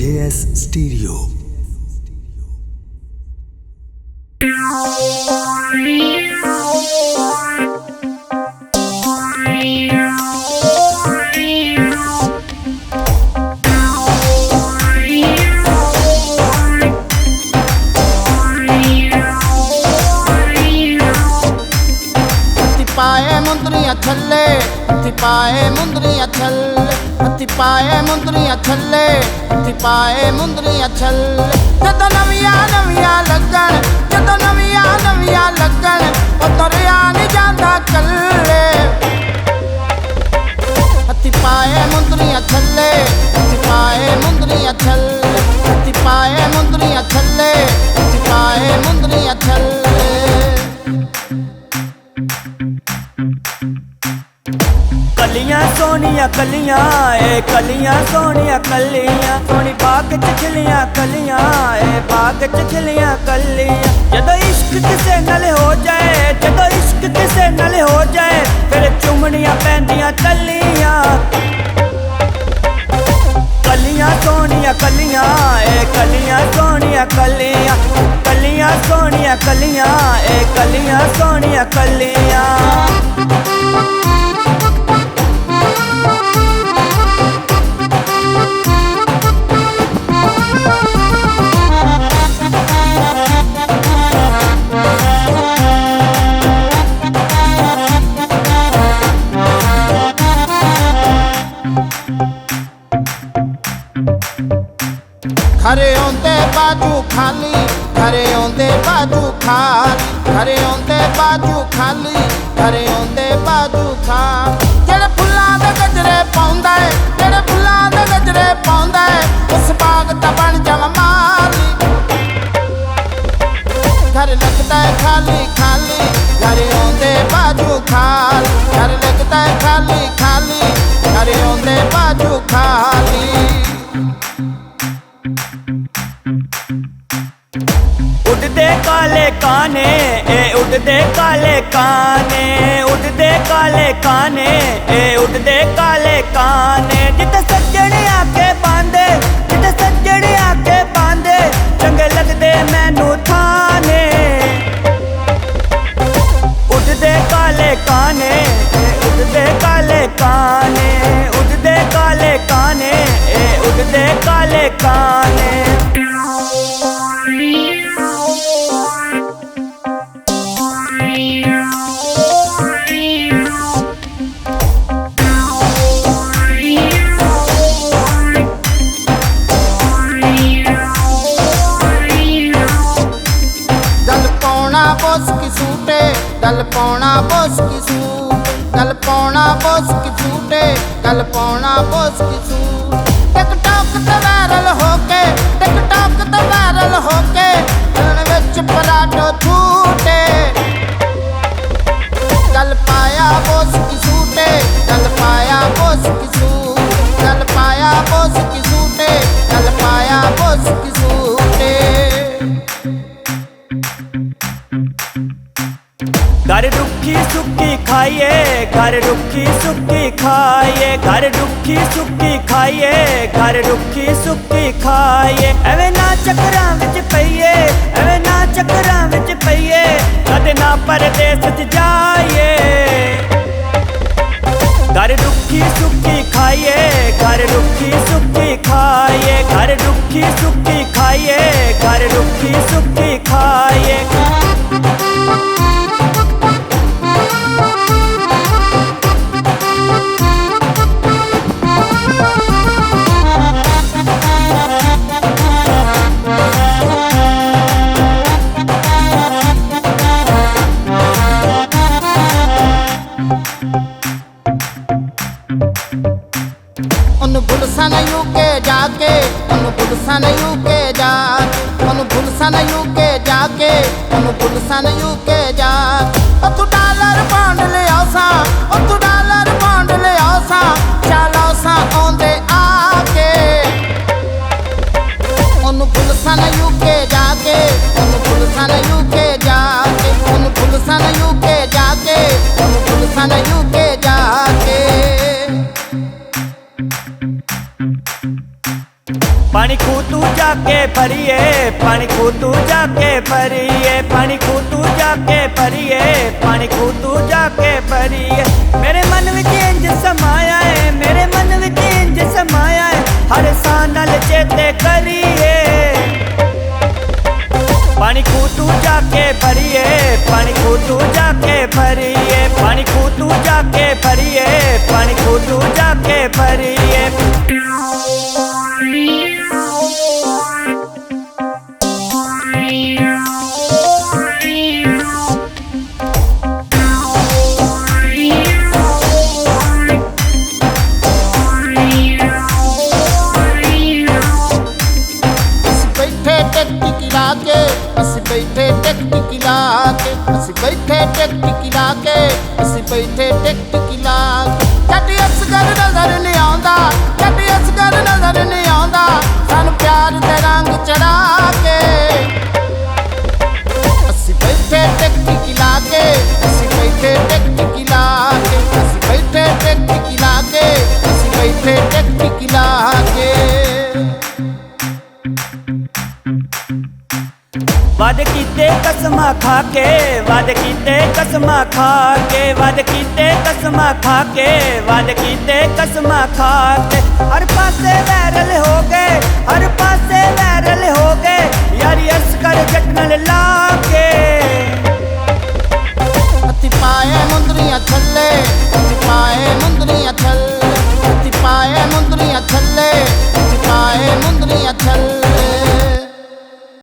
JS Stereo। पाए मुंदरियां थल्ले, हत्थी पाए मुंदरियां थल्ले, हत्थी पाए मुंदरियां थल्ले, हत्थी पाए मुंदरियां थल्ले। जदों नवियां नवियां लगन, जदों नवियां नवियां लगन, ओ तुरिया नहीं जांदा कल्ले। हत्थी पाए मुंदरियां थल्ले, हत्थी पाए मुंदरियां थल्ले, हत्थी पाए मुंदरियां थल्ले, हत्थी पाए मुंदरियां थल्ले। कलियां सोनिया कलियां, कलियां सोनिया कलियां, सोनी बाग च खिलियां कलियां, बाग च खिलियां कलियां। जदों इश्क किसे नाल हो जाए, जदों इश्क किसे नाल हो जाए, फिर चुमनियां पैंदियां तलियां। कलियां सोनिया कलियां, कलियां सोनिया कलियां, कलियां सोनिया कलियां, कलियां सोनिया कलियां। घरे आंदे बाजू खाली, घरे आंदे बाजू खाली, घरे आंदे बाजू खाली, घरे आंदे बाजू खाली। जेड़े फुल्लां दे गजरे पाउंदा है, जेड़े फुल्लां दे गजरे पाउंदा है, उस बाग दा बन जावां माली। घर लगदा है खाली खाली, घरे आंदे बाजू खाली, घर लगदा है खाली खाली, घरे आंदे बाजू खाली। उड़दे काले काने, उड़दे काले काने, उड़दे काले काने, उड़दे काले काने। जिते सज्जन आके बांधे, जिते सज्जन आके बांधे, चंगे लगदे मैनू थाने। उड़दे काले काने, उड़दे काले काने, उड़दे काले काने, उड़दे काले काने। बोस की सूटे, गल पौना बोस की सूट, गल पौना बोस की सूटे, गल पौना बोस की सूट। टिकटॉक ते वायरल होके, टिकटॉक ते वायरल होके, चलन विच पराठो छूटे। गल पाया बोस की सूटे, गल पाया बोस की सूट, गल पाया बोस की सूटे, गल पाया बोस की सूटे। घर रुखी सुखी खाइए, घर रुखी सुखी खाइए, घर रुखी सुखी खाइए, घर रुखी सुखी खाइए। एवें ना चक्करां विच पईए, एवें ना चक्करां विच पईए, कदे ना परदेस च जाइए। घर रुखी सुखी खाइए, घर रुखी सुखी खाइए, घर रुखी सुखी खाइए, घर रुखी सुखी खाइए। गुलशन यूके जाके, गुलशन यूके जाके, गुलशन यूके जाके, गुलशन यूके जाके। तू डॉलर बॉन्ड ले आसा, तू डॉलर बॉन्ड ले आसा, चलो सा आंदे आके। गुलशन यूके जाके, गुलशन यूके जाके, गुलशन यूके जाके, गुलशन यूके जाके। पानी खूह जाके भरिए पानी खूह तू जाके भरिए पानी खूह तू जाके भरिए पानी खूह तू जाके भरिए मेरे मन विच इंज समाया है मेरे मन विच इंज समाया है हर साह नाल चेते करिए पानी खूह तू जाके भरिए पानी खूह तू जाके भरिए पानी खूह तू जाके भरिए पानी खूह तू जाके भरिए बैठे टेक्टिकी लाके ਅਸੀਂ बैठे टेक्टिकी लाके ਅਸੀਂ बैठे टेक्टिकी लाके ਜੱਟ ਅਸਗਰ ਨਜ਼ਰ ਨਹੀਂ ਆਉਂਦਾ ਜੱਟ ਅਸਗਰ ਨਜ਼ਰ ਨਹੀਂ ਆਉਂਦਾ ਸਾਨੂੰ ਪਿਆਰ ਦੇ ਰੰਗ ਚੜਾ ਕੇ ਅਸੀਂ बैठे टेक्टिकी लाके ਅਸੀਂ बैठे टेक्टिकी लाके ਅਸੀਂ बैठे टेक्टिकी लाके ਅਸੀਂ बैठे टेक्टिकी लाके वादे कीते कसमां खा के वादे कीते कसमां खा के वादे कीते कसमां खा के वादे कीते कसमां खा के हर पासे वायरल हो गए हर पासे वायरल हो गए यारी असकर जट नाल ला